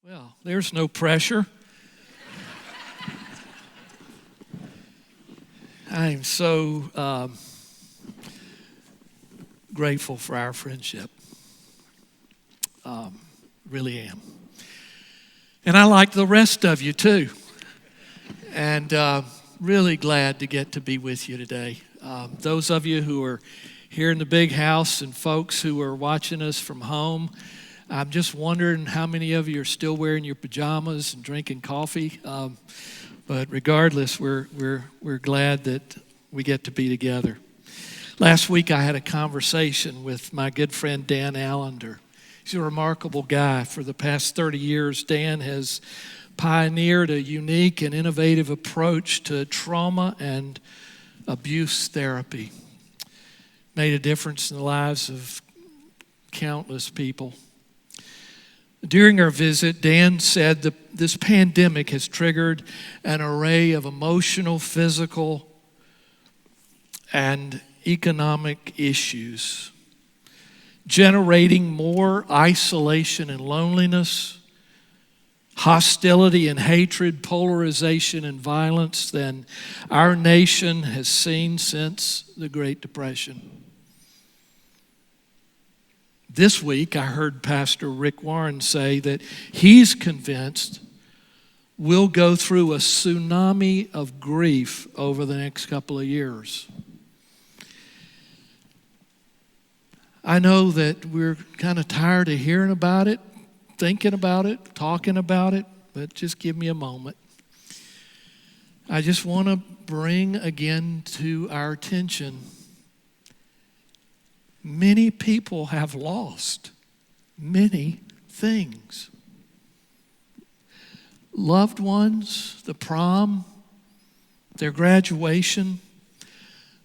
Well, there's no pressure. I am so grateful for our friendship. Really am. And I like the rest of you too. And really glad to get to be with you today. Those of you who are here in the big house and folks who are watching us from home, I'm just wondering how many of you are still wearing your pajamas and drinking coffee. But regardless, we're glad that we get to be together. Last week I had a conversation with my good friend Dan Allender. He's a remarkable guy. For the past 30 years, Dan has pioneered a unique and innovative approach to trauma and abuse therapy. Made a difference in the lives of countless people. During our visit, Dan said that this pandemic has triggered an array of emotional, physical, and economic issues, generating more isolation and loneliness, hostility and hatred, polarization and violence than our nation has seen since the Great Depression. This week, I heard Pastor Rick Warren say that he's convinced we'll go through a tsunami of grief over the next couple of years. I know that we're kind of tired of hearing about it, thinking about it, talking about it, but just give me a moment. I just want to bring again to our attention, many people have lost many things. Loved ones, the prom, their graduation,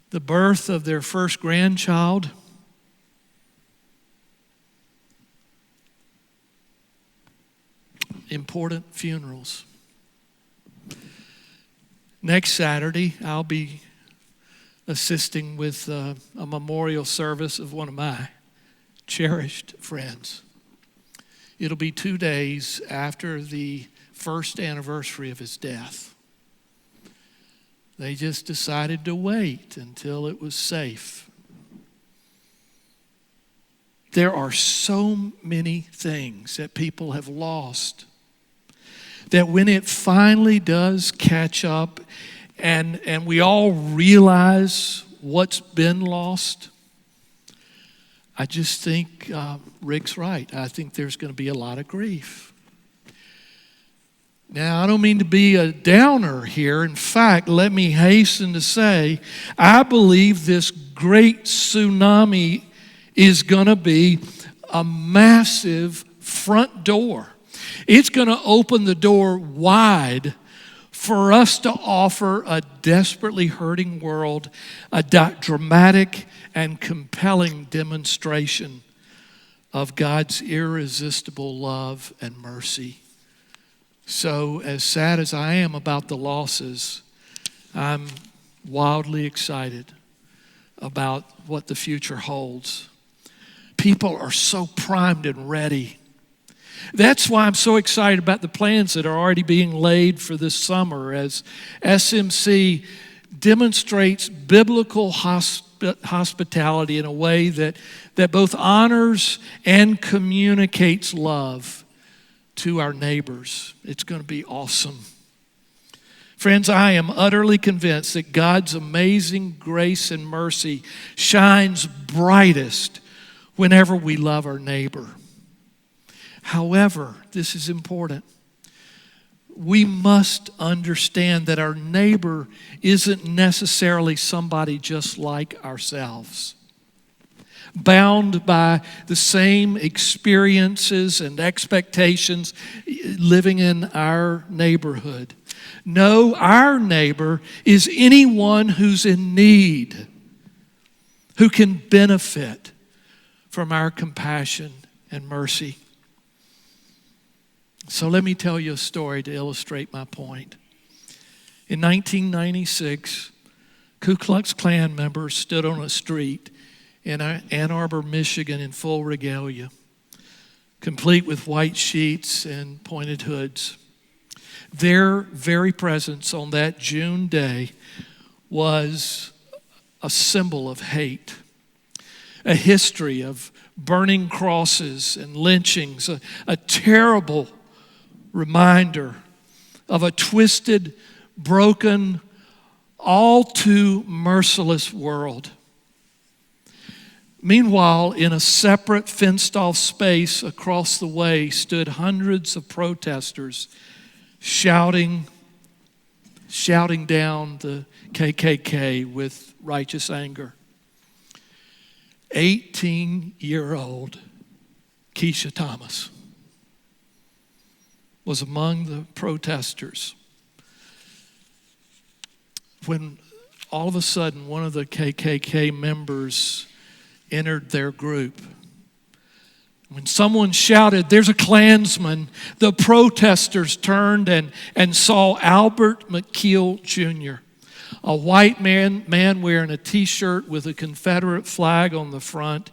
the birth of their first grandchild. Important funerals. Next Saturday, I'll be assisting with a memorial service of one of my cherished friends. It'll be 2 days after the first anniversary of his death. They just decided to wait until it was safe. There are so many things that people have lost that when it finally does catch up and we all realize what's been lost, I just think Rick's right. I think there's going to be a lot of grief. Now, I don't mean to be a downer here. In fact, let me hasten to say, I believe this great tsunami is going to be a massive front door. It's going to open the door wide for us to offer a desperately hurting world a dramatic and compelling demonstration of God's irresistible love and mercy. So, as sad as I am about the losses, I'm wildly excited about what the future holds. People are so primed and ready. That's why I'm so excited about the plans that are already being laid for this summer as SMC demonstrates biblical hospitality in a way that both honors and communicates love to our neighbors. It's going to be awesome. Friends, I am utterly convinced that God's amazing grace and mercy shines brightest whenever we love our neighbor. However, this is important. We must understand that our neighbor isn't necessarily somebody just like ourselves, bound by the same experiences and expectations living in our neighborhood. No, our neighbor is anyone who's in need, who can benefit from our compassion and mercy. So let me tell you a story to illustrate my point. In 1996, Ku Klux Klan members stood on a street in Ann Arbor, Michigan in full regalia. complete with white sheets and pointed hoods. Their very presence on that June day was a symbol of hate, a history of burning crosses and lynchings, a terrible reminder of a twisted, broken, all too merciless world. Meanwhile, in a separate fenced-off space across the way stood hundreds of protesters shouting down the KKK with righteous anger. 18-year-old Keisha Thomas was among the protesters when all of a sudden one of the KKK members entered their group. When someone shouted, "There's a Klansman," the protesters turned and saw Albert McKeel Jr., a white man wearing a T-shirt with a Confederate flag on the front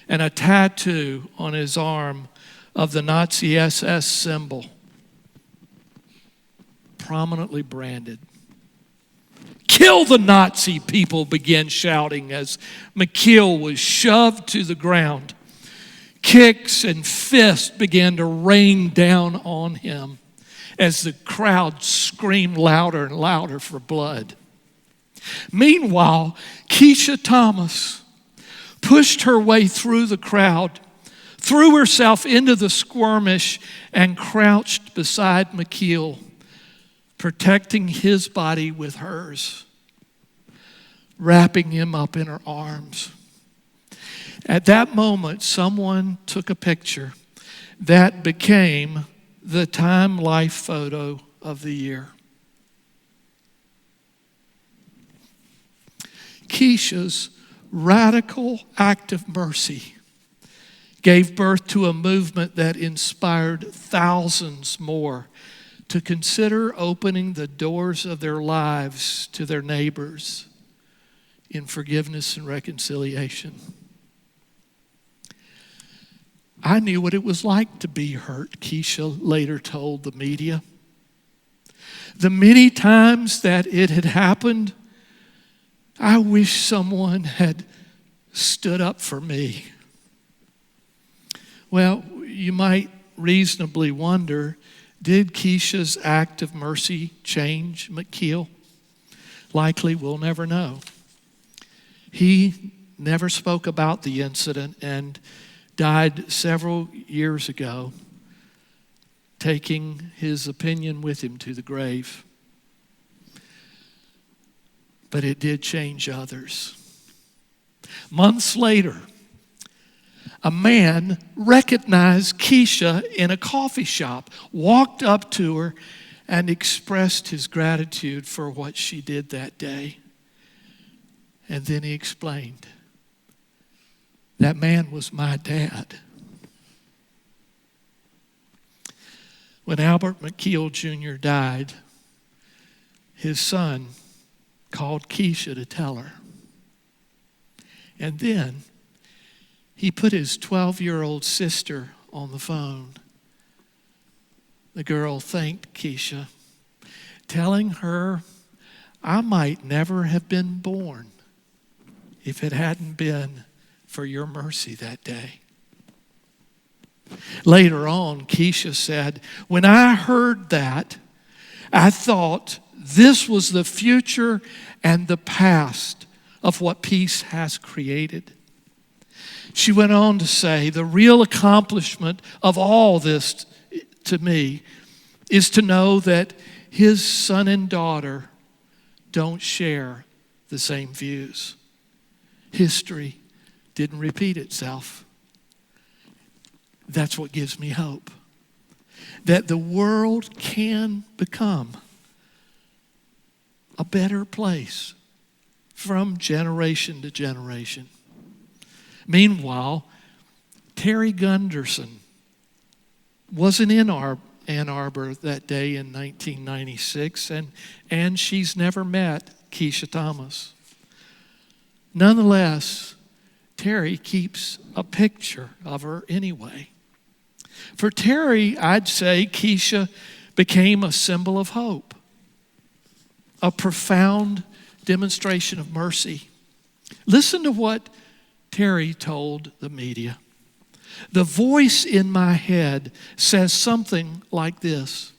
and a tattoo on his arm of the Nazi SS symbol, prominently branded. "Kill the Nazi," people began shouting as McKeel was shoved to the ground. Kicks and fists began to rain down on him as the crowd screamed louder and louder for blood. Meanwhile, Keisha Thomas pushed her way through the crowd, threw herself into the skirmish, and crouched beside McKeel, protecting his body with hers, wrapping him up in her arms. At that moment, someone took a picture that became the Time Life photo of the year. Keisha's radical act of mercy gave birth to a movement that inspired thousands more to consider opening the doors of their lives to their neighbors in forgiveness and reconciliation. I knew what it was like to be hurt, Keisha later told the media. The many times that it had happened, I wish someone had stood up for me. Well, you might reasonably wonder, did Keisha's act of mercy change McKeel? Likely we'll never know. He never spoke about the incident and died several years ago, taking his opinion with him to the grave. But it did change others. Months later, a man recognized Keisha in a coffee shop, walked up to her, and expressed his gratitude for what she did that day. And then he explained, "That man was my dad." When Albert McKeel Jr. died, his son called Keisha to tell her. And then he put his 12-year-old sister on the phone. The girl thanked Keisha, telling her, "I might never have been born if it hadn't been for your mercy that day." Later on, Keisha said, "When I heard that, I thought this was the future and the past of what peace has created." She went on to say, "The real accomplishment of all this to me is to know that his son and daughter don't share the same views. History didn't repeat itself. That's what gives me hope, that the world can become a better place from generation to generation." Meanwhile, Terry Gunderson wasn't in Ann Arbor that day in 1996, and she's never met Keisha Thomas. Nonetheless, Terry keeps a picture of her anyway. For Terry, I'd say Keisha became a symbol of hope, a profound demonstration of mercy. Listen to what Terry told the media. The voice in my head says something like this: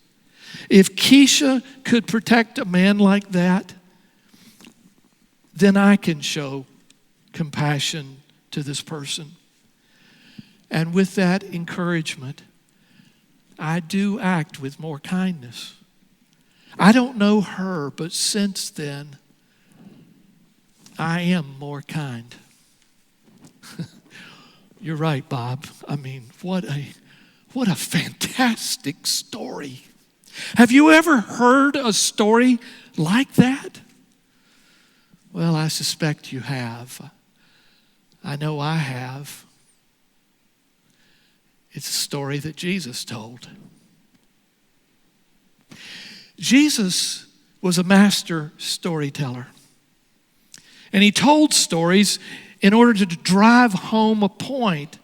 if Keisha could protect a man like that, then I can show compassion to this person. And with that encouragement, I do act with more kindness. I don't know her, but since then, I am more kind. You're right, Bob. I mean, what a fantastic story. Have you ever heard a story like that? Well, I suspect you have. I know I have. It's a story that Jesus told. Jesus was a master storyteller. And he told stories in order to drive home a point.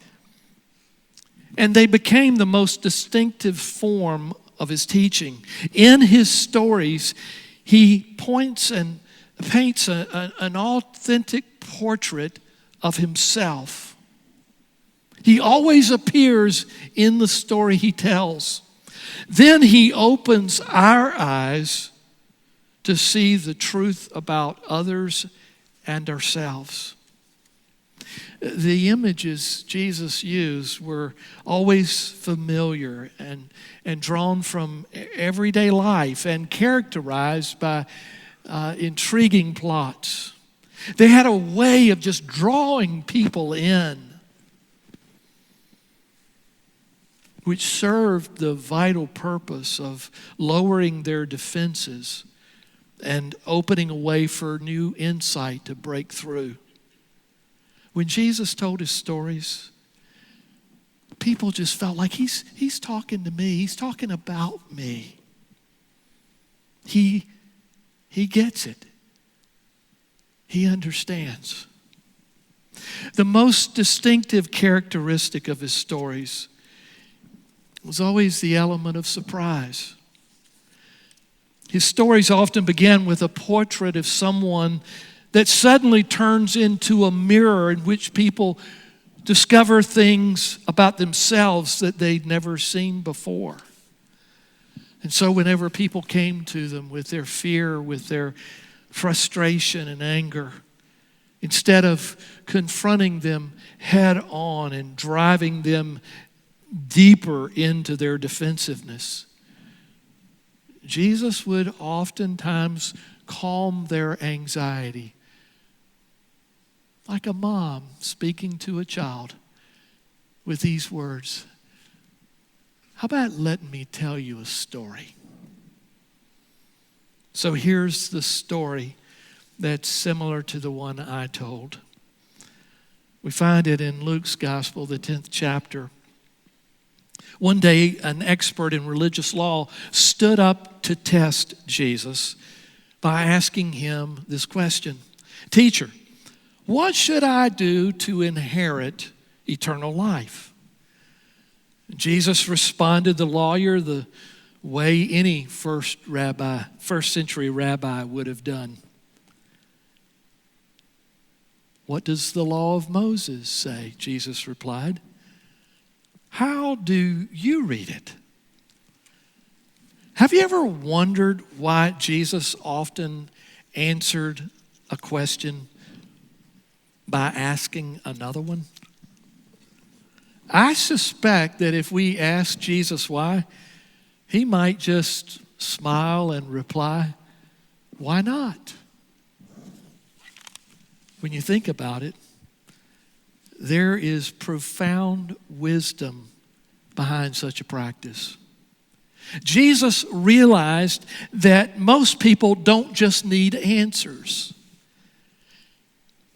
And they became the most distinctive form of his teaching. In his stories, he points and paints an authentic portrait of himself. He always appears in the story he tells. Then he opens our eyes to see the truth about others and ourselves. The images Jesus used were always familiar and drawn from everyday life and characterized by intriguing plots. They had a way of just drawing people in, which served the vital purpose of lowering their defenses and opening a way for new insight to break through. When Jesus told his stories, people just felt like he's talking to me. He's talking about me. He gets it. He understands. The most distinctive characteristic of his stories was always the element of surprise. His stories often began with a portrait of someone that suddenly turns into a mirror in which people discover things about themselves that they'd never seen before. And so whenever people came to them with their fear, with their frustration and anger, instead of confronting them head on and driving them deeper into their defensiveness, Jesus would oftentimes calm their anxiety, like a mom speaking to a child with these words: how about letting me tell you a story? So here's the story that's similar to the one I told. We find it in Luke's Gospel, the 10th chapter. One day, an expert in religious law stood up to test Jesus by asking him this question: Teacher, what should I do to inherit eternal life? Jesus responded, the lawyer, the way any first century rabbi would have done. What does the law of Moses say? Jesus replied. How do you read it? Have you ever wondered why Jesus often answered a question by asking another one? I suspect that if we asked Jesus why, he might just smile and reply, why not? When you think about it, there is profound wisdom behind such a practice. Jesus realized that most people don't just need answers.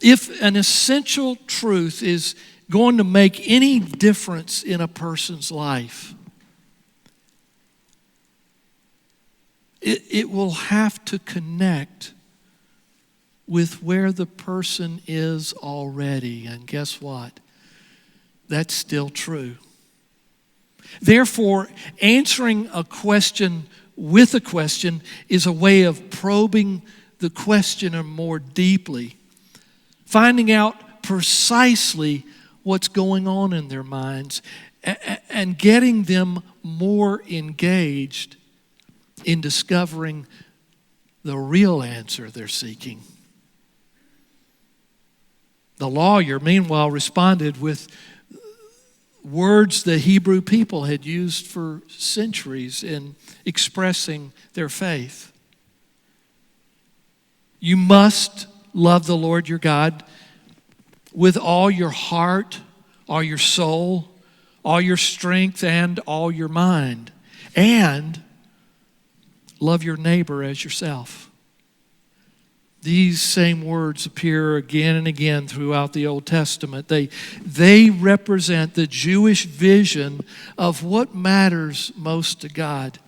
If an essential truth is going to make any difference in a person's life, it will have to connect with where the person is already. And guess what? That's still true. Therefore, answering a question with a question is a way of probing the questioner more deeply, finding out precisely what's going on in their minds, and getting them more engaged in discovering the real answer they're seeking. The lawyer, meanwhile, responded with words the Hebrew people had used for centuries in expressing their faith. You must love the Lord your God with all your heart, all your soul, all your strength, and all your mind. And love your neighbor as yourself. These same words appear again and again throughout the Old Testament. They represent the Jewish vision of what matters most to God.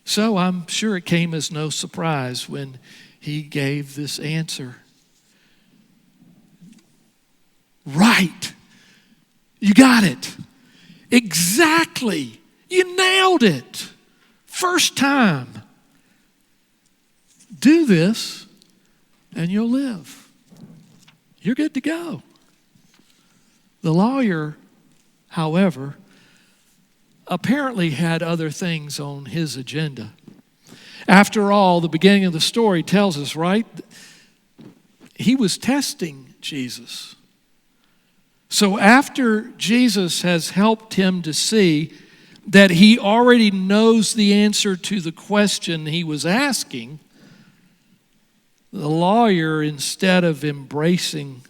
So I'm sure it came as no surprise when he gave this answer. Right. You got it. Exactly. You nailed it. First time. Do this and you'll live. You're good to go. The lawyer, however, apparently had other things on his agenda. After all, the beginning of the story tells us, right? He was testing Jesus. So after Jesus has helped him to see that he already knows the answer to the question he was asking, the lawyer, instead of embracing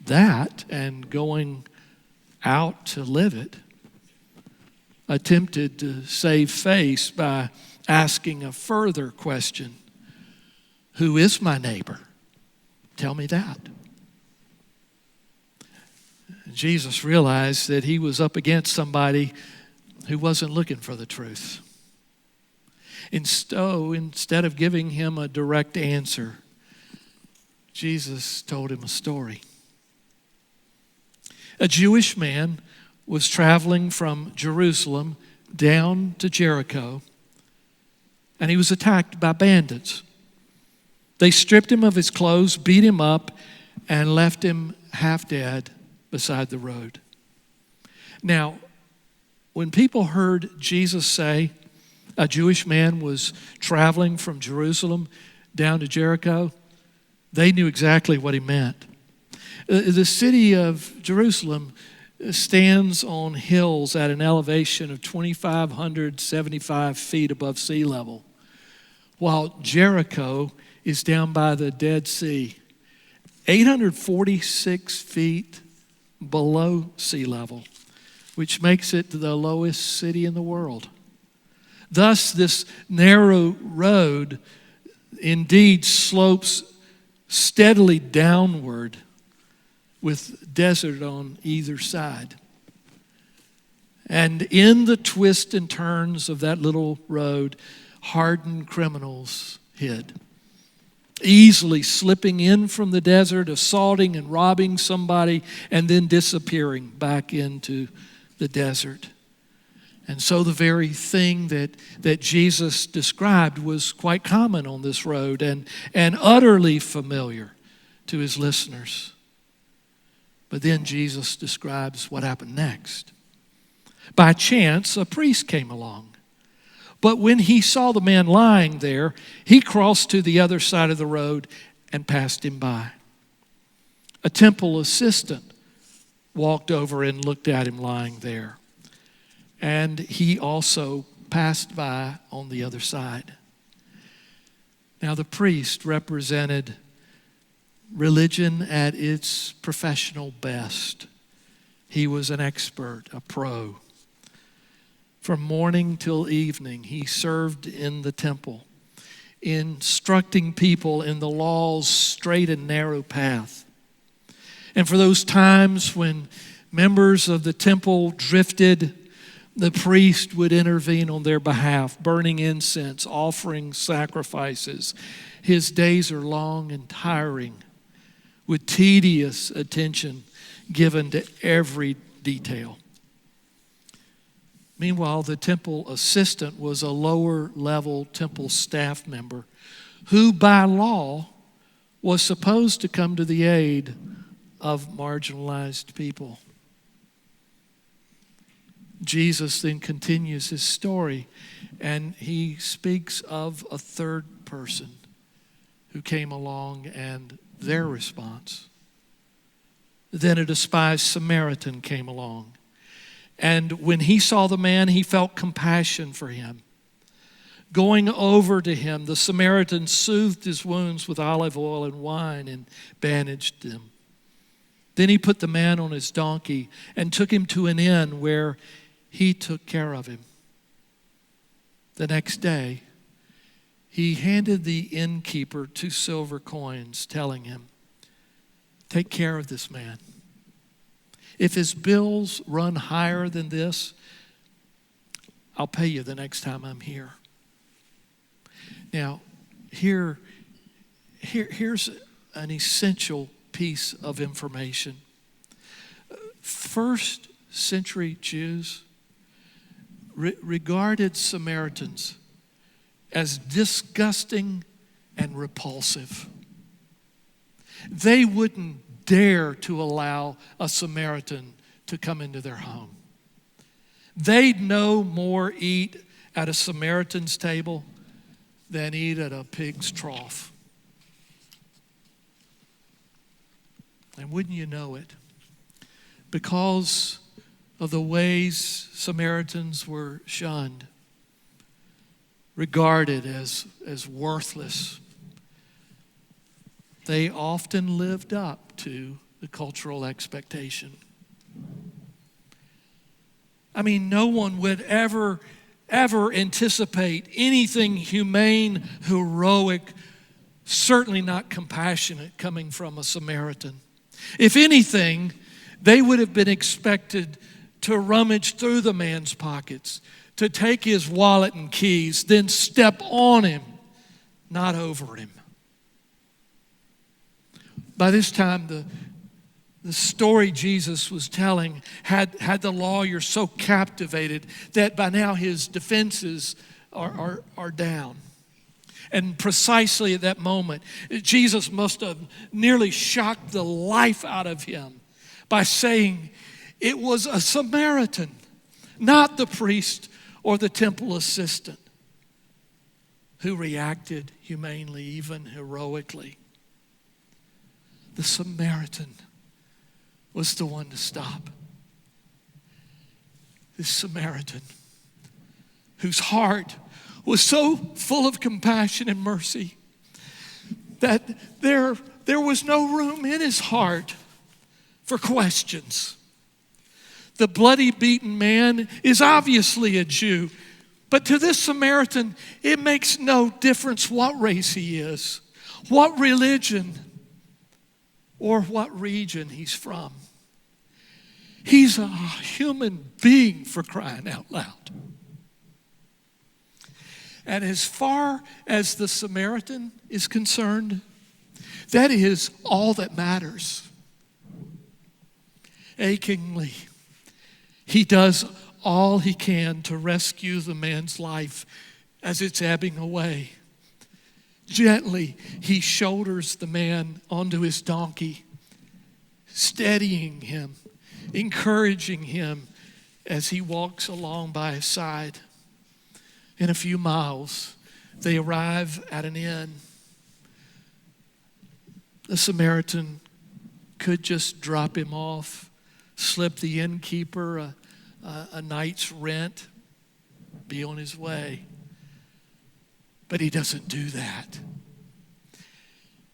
that and going out to live it, attempted to save face by asking a further question. Who is my neighbor? Tell me that. Jesus realized that he was up against somebody who wasn't looking for the truth. Instead of giving him a direct answer, Jesus told him a story. A Jewish man was traveling from Jerusalem down to Jericho, and he was attacked by bandits. They stripped him of his clothes, beat him up, and left him half dead beside the road. Now, when people heard Jesus say a Jewish man was traveling from Jerusalem down to Jericho, they knew exactly what he meant. The city of Jerusalem stands on hills at an elevation of 2,575 feet above sea level, while Jericho is down by the Dead Sea, 846 feet below sea level, which makes it the lowest city in the world. Thus, this narrow road indeed slopes steadily downward with desert on either side. And in the twists and turns of that little road, hardened criminals hid, easily slipping in from the desert, assaulting and robbing somebody, and then disappearing back into the desert. And so the very thing that Jesus described was quite common on this road and utterly familiar to his listeners. But then Jesus describes what happened next. By chance, a priest came along. But when he saw the man lying there, he crossed to the other side of the road and passed him by. A temple assistant walked over and looked at him lying there. And he also passed by on the other side. Now, the priest represented religion at its professional best. He was an expert, a pro. From morning till evening, he served in the temple, instructing people in the law's straight and narrow path. And for those times when members of the temple drifted, the priest would intervene on their behalf, burning incense, offering sacrifices. His days are long and tiring, with tedious attention given to every detail. Meanwhile, the temple assistant was a lower level temple staff member who by law was supposed to come to the aid of marginalized people. Jesus then continues his story, and he speaks of a third person who came along and their response. Then a despised Samaritan came along. And when he saw the man, he felt compassion for him. Going over to him, the Samaritan soothed his wounds with olive oil and wine and bandaged them. Then he put the man on his donkey and took him to an inn where he took care of him. The next day, he handed the innkeeper 2 silver coins, telling him, "Take care of this man. If his bills run higher than this, I'll pay you the next time I'm here." Now, here's an essential piece of information. First century Jews regarded Samaritans as disgusting and repulsive. They wouldn't dare to allow a Samaritan to come into their home. They'd no more eat at a Samaritan's table than eat at a pig's trough. And wouldn't you know it, because of the ways Samaritans were shunned, regarded as worthless, they often lived up to the cultural expectation. I mean, no one would ever anticipate anything humane, heroic, certainly not compassionate coming from a Samaritan. If anything, they would have been expected to rummage through the man's pockets, to take his wallet and keys, then step on him, not over him. By this time, the story Jesus was telling had the lawyer so captivated that by now his defenses are down. And precisely at that moment, Jesus must have nearly shocked the life out of him by saying it was a Samaritan, not the priest or the temple assistant, who reacted humanely, even heroically. The Samaritan was the one to stop. This Samaritan, whose heart was so full of compassion and mercy that there was no room in his heart for questions. The bloody beaten man is obviously a Jew, but to this Samaritan, it makes no difference what race he is, what religion, or what region he's from. He's a human being, for crying out loud. And as far as the Samaritan is concerned, that is all that matters. Achingly, he does all he can to rescue the man's life as it's ebbing away. Gently, he shoulders the man onto his donkey, steadying him, encouraging him as he walks along by his side. In a few miles, they arrive at an inn. The Samaritan could just drop him off, slip the innkeeper a night's rent, be on his way. But he doesn't do that.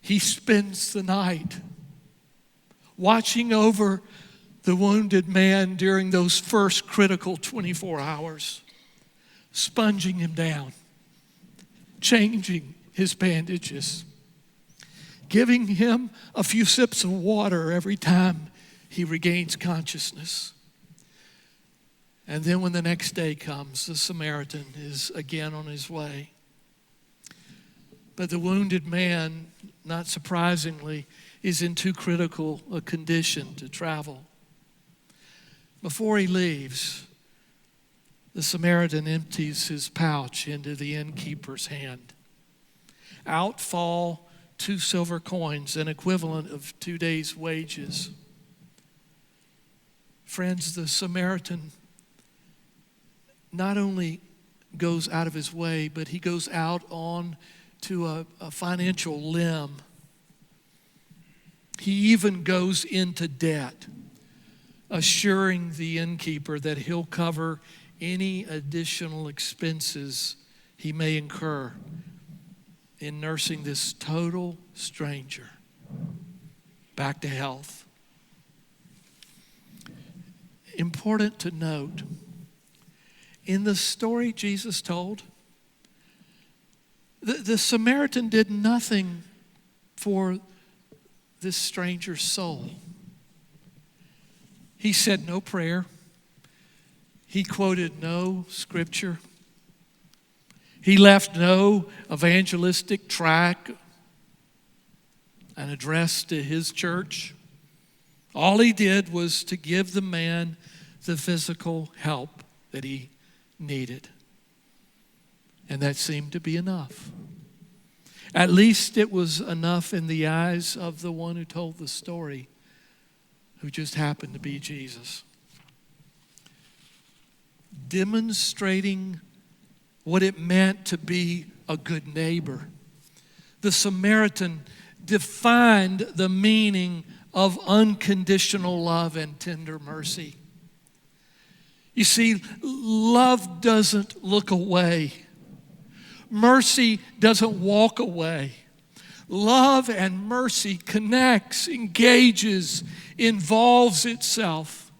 He spends the night watching over the wounded man during those first critical 24 hours, sponging him down, changing his bandages, giving him a few sips of water every time he regains consciousness. And then when the next day comes, the Samaritan is again on his way. But the wounded man, not surprisingly, is in too critical a condition to travel. Before he leaves, The Samaritan empties his pouch into the innkeeper's hand. Out fall 2 silver coins, an equivalent of 2 days' wages. Friends, the Samaritan not only goes out of his way, but he goes out on to a financial limb. He even goes into debt, assuring the innkeeper that he'll cover any additional expenses he may incur in nursing this total stranger back to health. Important to note, in the story Jesus told, the Samaritan did nothing for this stranger's soul. He said no prayer. He quoted no scripture. He left no evangelistic tract, an address to his church. All he did was to give the man the physical help that he needed. And that seemed to be enough. At least it was enough in the eyes of the one who told the story, who just happened to be Jesus. Demonstrating what it meant to be a good neighbor, the Samaritan defined the meaning of unconditional love and tender mercy. You see, love doesn't look away. Mercy doesn't walk away. Love and mercy connects, engages, involves itself,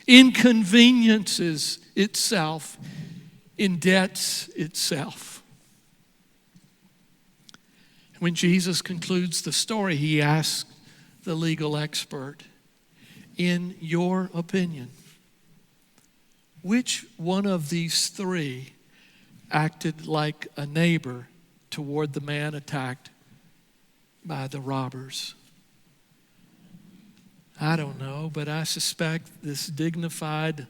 inconveniences itself, indebts itself. When Jesus concludes the story, he asks the legal expert, in your opinion, which one of these three acted like a neighbor toward the man attacked by the robbers? I don't know, but I suspect this dignified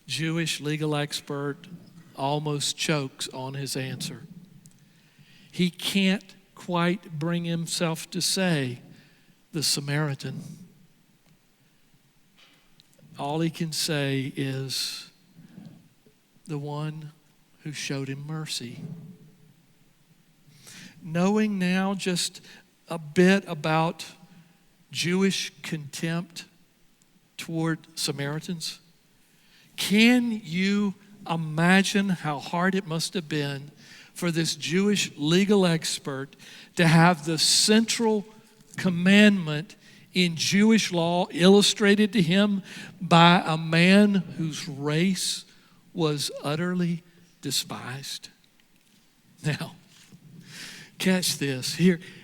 Jewish legal expert almost chokes on his answer. He can't quite bring himself to say the Samaritan. All he can say is the one who showed him mercy. Knowing now just a bit about Jewish contempt toward Samaritans, can you imagine how hard it must have been for this Jewish legal expert to have the central commandment in Jewish law illustrated to him by a man whose race was utterly despised? Now, catch this.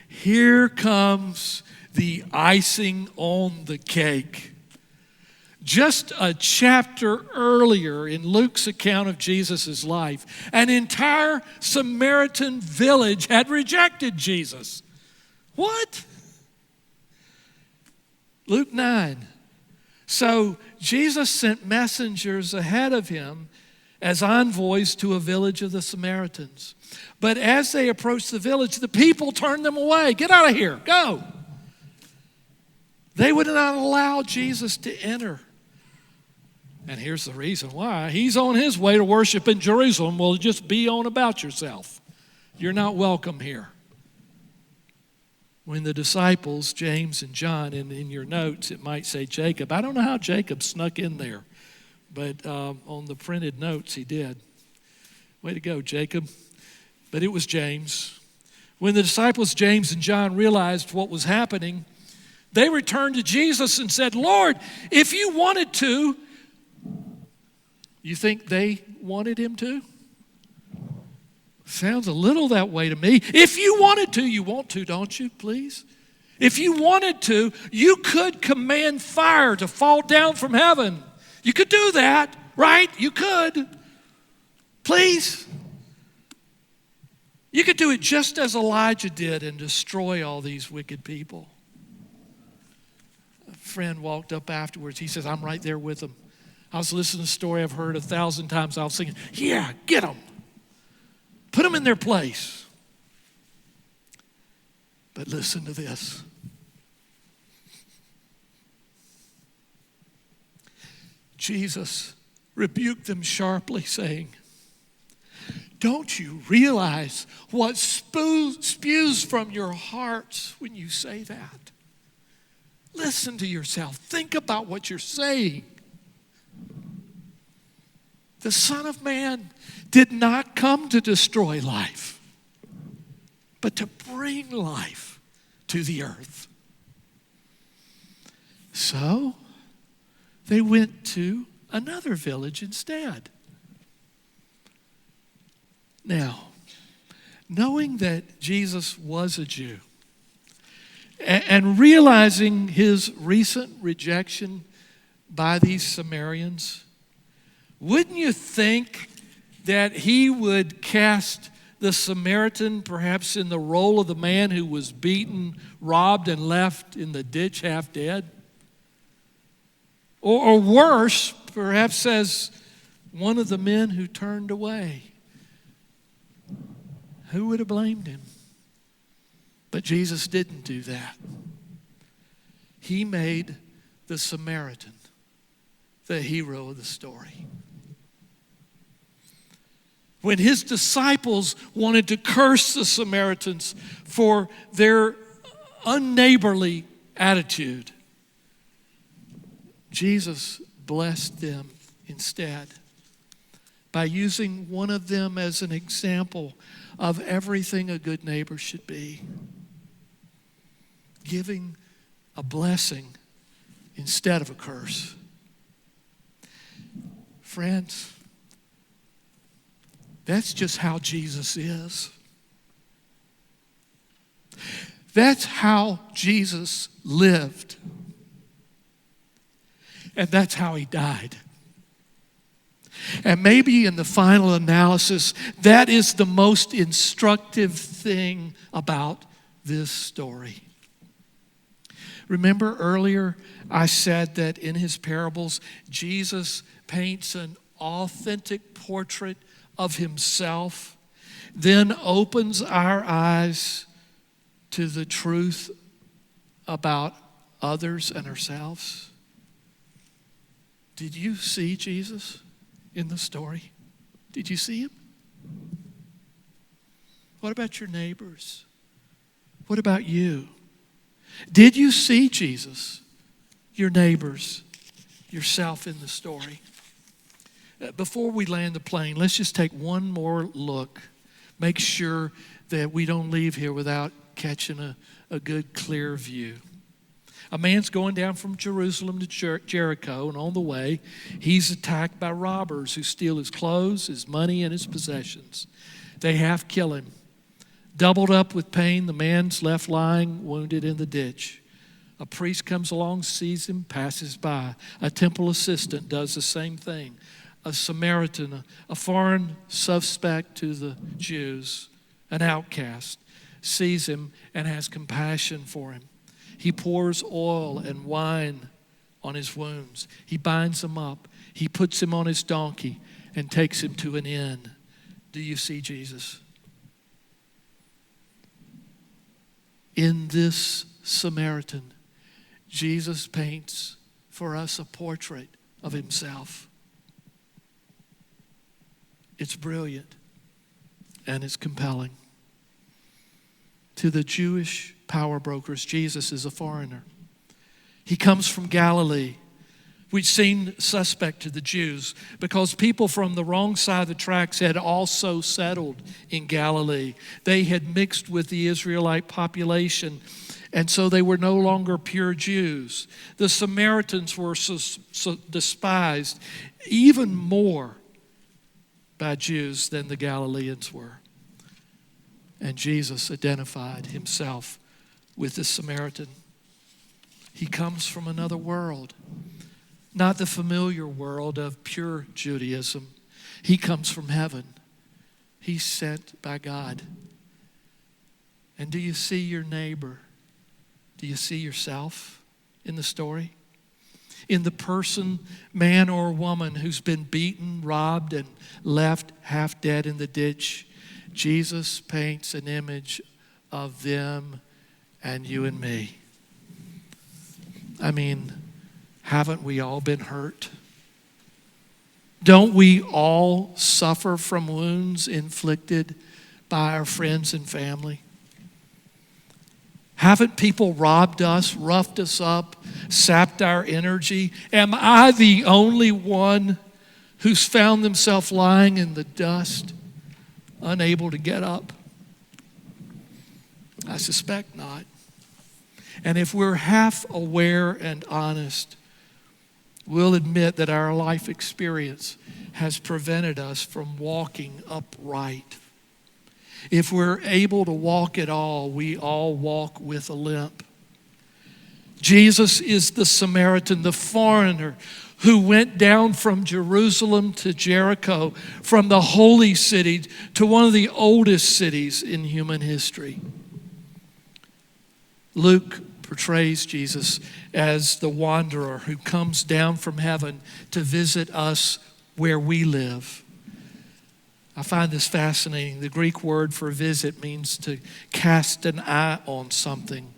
Here comes the icing on the cake. Just a chapter earlier in Luke's account of Jesus' life, an entire Samaritan village had rejected Jesus. What? Luke 9. So Jesus sent messengers ahead of him as envoys to a village of the Samaritans. But as they approached the village, the people turned them away. Get out of here, go. They would not allow Jesus to enter. And here's the reason why. He's on his way to worship in Jerusalem. Well, just be on about yourself. You're not welcome here. When the disciples, James and John, and in your notes it might say Jacob. I don't know how Jacob snuck in there, but on the printed notes he did. Way to go, Jacob. But it was James. When the disciples, James and John, realized what was happening, they returned to Jesus and said, Lord, if you wanted to. You think they wanted him to? Sounds a little that way to me. If you wanted to, you want to, don't you, please? If you wanted to, you could command fire to fall down from heaven. You could do that, right? You could. Please. You could do it just as Elijah did and destroy all these wicked people. A friend walked up afterwards. He says, I'm right there with them. I was listening to a story I've heard 1,000 times. I was thinking, yeah, get them. Put them in their place. But listen to this. Jesus rebuked them sharply, saying, don't you realize what spews from your hearts when you say that? Listen to yourself. Think about what you're saying. The Son of Man did not come to destroy life, but to bring life to the earth. So they went to another village instead. Now, knowing that Jesus was a Jew and realizing his recent rejection by these Samaritans, wouldn't you think that he would cast the Samaritan perhaps in the role of the man who was beaten, robbed, and left in the ditch half dead? Or worse, perhaps as one of the men who turned away. Who would have blamed him? But Jesus didn't do that. He made the Samaritan the hero of the story. When his disciples wanted to curse the Samaritans for their unneighborly attitude, Jesus blessed them instead by using one of them as an example of everything a good neighbor should be. Giving a blessing instead of a curse. Friends, that's just how Jesus is. That's how Jesus lived. And that's how he died. And maybe in the final analysis, that is the most instructive thing about this story. Remember earlier I said that in his parables, Jesus paints an authentic portrait of himself, then opens our eyes to the truth about others and ourselves. Did you see Jesus in the story? Did you see him? What about your neighbors? What about you? Did you see Jesus, your neighbors, yourself in the story? Before we land the plane, let's just take one more look. Make sure that we don't leave here without catching a good, clear view. A man's going down from Jerusalem to Jericho, and on the way, he's attacked by robbers who steal his clothes, his money, and his possessions. They half kill him. Doubled up with pain, the man's left lying wounded in the ditch. A priest comes along, sees him, passes by. A temple assistant does the same thing. A Samaritan, a foreign suspect to the Jews, an outcast, sees him and has compassion for him. He pours oil and wine on his wounds. He binds him up. He puts him on his donkey and takes him to an inn. Do you see Jesus? In this Samaritan, Jesus paints for us a portrait of himself. It's brilliant and it's compelling. To the Jewish power brokers, Jesus is a foreigner. He comes from Galilee, which seemed suspect to the Jews because people from the wrong side of the tracks had also settled in Galilee. They had mixed with the Israelite population, and so they were no longer pure Jews. The Samaritans were so despised even more by Jews than the Galileans were. And Jesus identified himself with the Samaritan. He comes from another world, not the familiar world of pure Judaism. He comes from heaven. He's sent by God. And do you see your neighbor? Do you see yourself in the story? in the person, man or woman, who's been beaten, robbed, and left half dead in the ditch. Jesus paints an image of them and you and me. I mean, haven't we all been hurt? Don't we all suffer from wounds inflicted by our friends and family? Haven't people robbed us, roughed us up, sapped our energy? Am I the only one who's found themselves lying in the dust, unable to get up? I suspect not. And if we're half aware and honest, we'll admit that our life experience has prevented us from walking upright. If we're able to walk at all, we all walk with a limp. Jesus is the Samaritan, the foreigner who went down from Jerusalem to Jericho, from the holy city to one of the oldest cities in human history. Luke portrays Jesus as the wanderer who comes down from heaven to visit us where we live. I find this fascinating. The Greek word for visit means to cast an eye on something,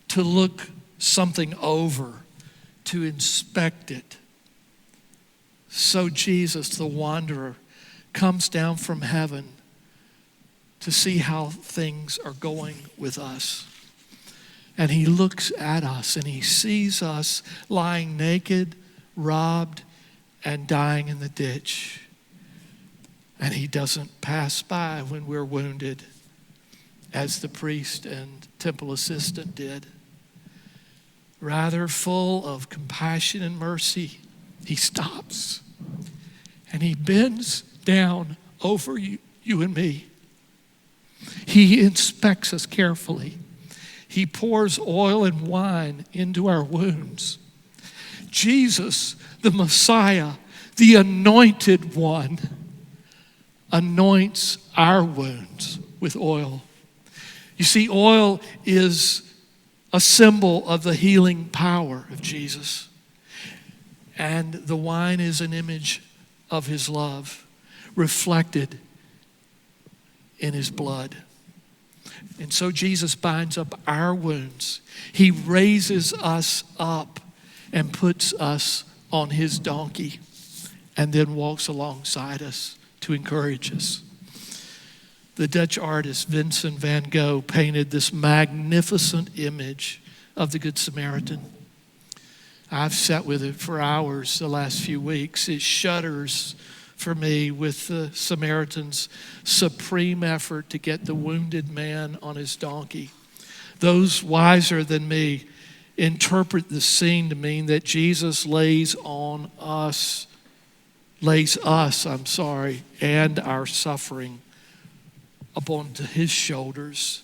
to look something over, to inspect it. So Jesus, the wanderer, comes down from heaven to see how things are going with us. And he looks at us and he sees us lying naked, robbed, and dying in the ditch. And he doesn't pass by when we're wounded, as the priest and temple assistant did. Rather, full of compassion and mercy, he stops and he bends down over you and me. He inspects us carefully. He pours oil and wine into our wounds. Jesus, the Messiah, the anointed one, anoints our wounds with oil. You see, oil is a symbol of the healing power of Jesus. And the wine is an image of his love, reflected in his blood. And so Jesus binds up our wounds. He raises us up and puts us on his donkey and then walks alongside us to encourage us. The Dutch artist Vincent van Gogh painted this magnificent image of the Good Samaritan. I've sat with it for hours the last few weeks. It shudders for me with the Samaritan's supreme effort to get the wounded man on his donkey. Those wiser than me interpret the scene to mean that Jesus lays us, and our suffering upon his shoulders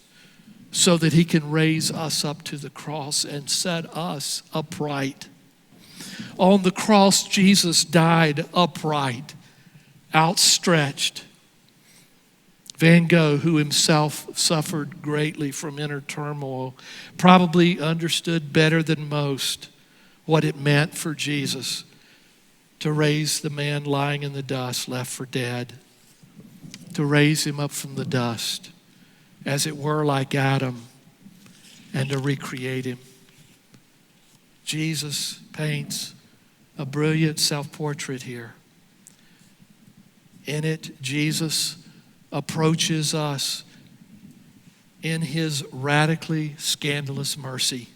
so that he can raise us up to the cross and set us upright. On the cross, Jesus died upright, outstretched. Van Gogh, who himself suffered greatly from inner turmoil, probably understood better than most what it meant for Jesus to raise the man lying in the dust, left for dead, to raise him up from the dust, as it were like Adam, and to recreate him. Jesus paints a brilliant self-portrait here. In it, Jesus approaches us in his radically scandalous mercy.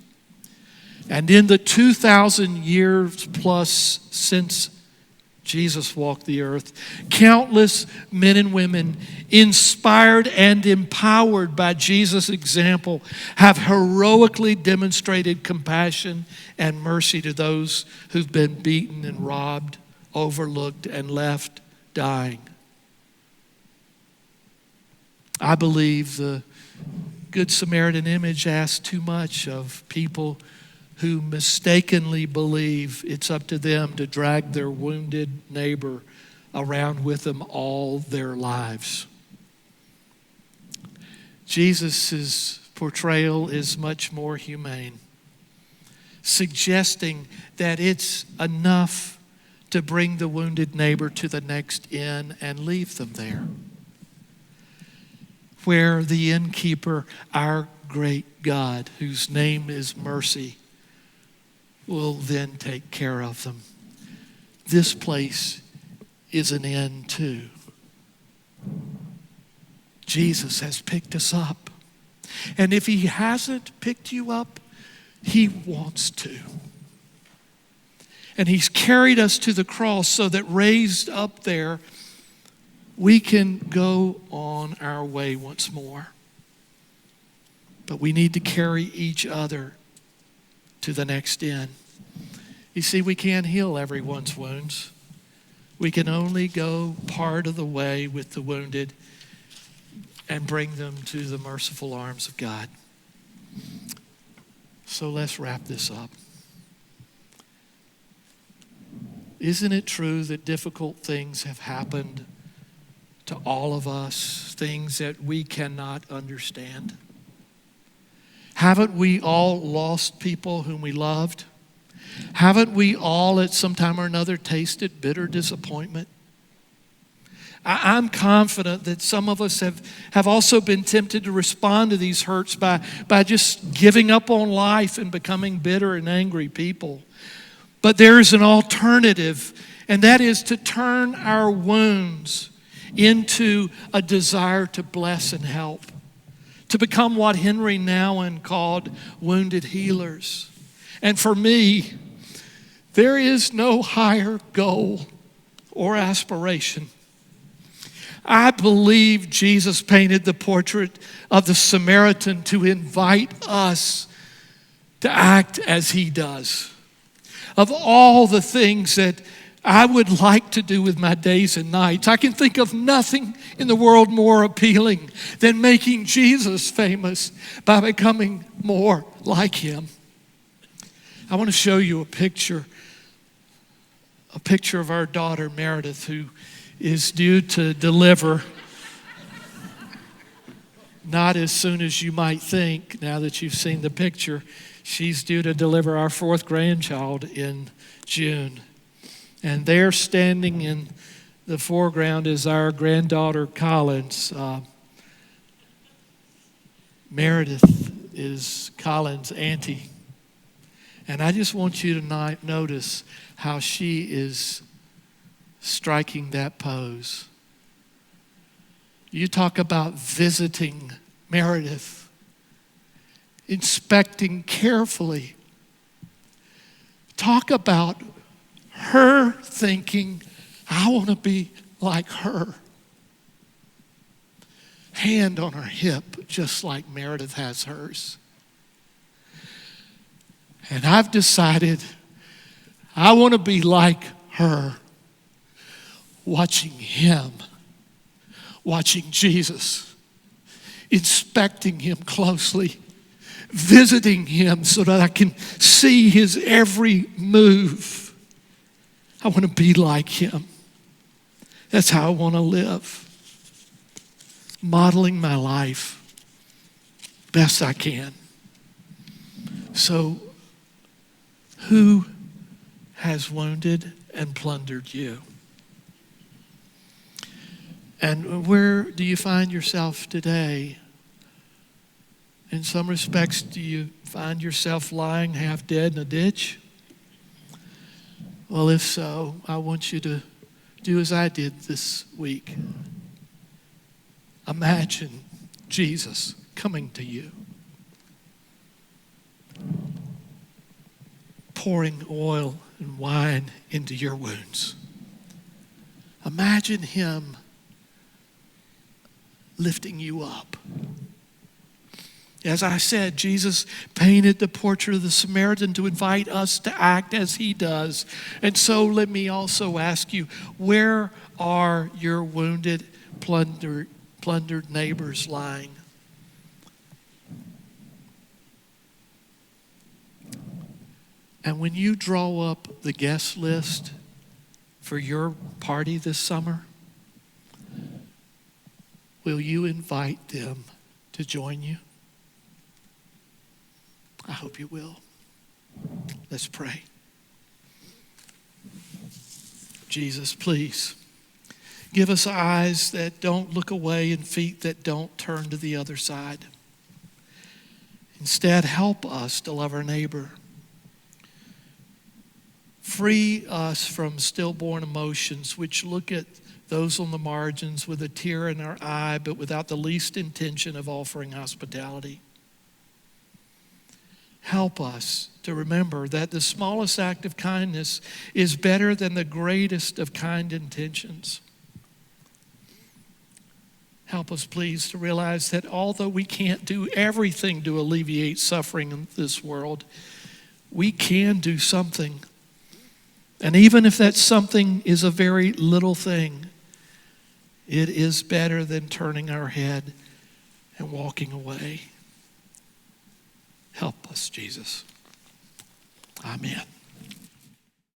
And in the 2,000 years plus since Jesus walked the earth, countless men and women, inspired and empowered by Jesus' example, have heroically demonstrated compassion and mercy to those who've been beaten and robbed, overlooked, and left dying. I believe the Good Samaritan image asks too much of people who mistakenly believe it's up to them to drag their wounded neighbor around with them all their lives. Jesus' portrayal is much more humane. suggesting that it's enough to bring the wounded neighbor to the next inn and leave them there, where the innkeeper, our great God, whose name is mercy, will then take care of them. This place is an inn too. Jesus has picked us up. And if he hasn't picked you up, he wants to. And he's carried us to the cross so that raised up there, we can go on our way once more. But we need to carry each other to the next inn. You see, we can't heal everyone's wounds. We can only go part of the way with the wounded and bring them to the merciful arms of God. So let's wrap this up. Isn't it true that difficult things have happened to all of us, things that we cannot understand? Haven't we all lost people whom we loved? Haven't we all at some time or another tasted bitter disappointment? I'm confident that some of us have also been tempted to respond to these hurts by just giving up on life and becoming bitter and angry people. But there is an alternative, and that is to turn our wounds into a desire to bless and help, to become what Henry Nouwen called wounded healers. And for me, there is no higher goal or aspiration. I believe Jesus painted the portrait of the Samaritan to invite us to act as he does. Of all the things that I would like to do with my days and nights, I can think of nothing in the world more appealing than making Jesus famous by becoming more like him. I want to show you a picture of our daughter Meredith, who is due to deliver not as soon as you might think now that you've seen the picture. She's due to deliver our fourth grandchild in June. And there standing in the foreground is our granddaughter Collins. Meredith is Collins' auntie. And I just want you to notice how she is striking that pose. You talk about visiting Meredith, inspecting carefully. Talk about her thinking, I want to be like her. Hand on her hip, just like Meredith has hers. And I've decided I want to be like her, watching him, watching Jesus, inspecting him closely, visiting him so that I can see his every move. I want to be like him. That's how I want to live. Modeling my life best I can. So, who has wounded and plundered you? And where do you find yourself today? In some respects, do you find yourself lying half dead in a ditch? Well, if so, I want you to do as I did this week. Imagine Jesus coming to you, pouring oil and wine into your wounds. Imagine him lifting you up. As I said, Jesus painted the portrait of the Samaritan to invite us to act as he does. And so let me also ask you, where are your wounded, plundered neighbors lying? And when you draw up the guest list for your party this summer, will you invite them to join you? I hope you will. Let's pray. Jesus, please give us eyes that don't look away and feet that don't turn to the other side. Instead, help us to love our neighbor. Free us from stillborn emotions which look at those on the margins with a tear in our eye but without the least intention of offering hospitality. Help us to remember that the smallest act of kindness is better than the greatest of kind intentions. Help us, please, to realize that although we can't do everything to alleviate suffering in this world, we can do something. And even if that something is a very little thing, it is better than turning our head and walking away. Help us, Jesus. Amen.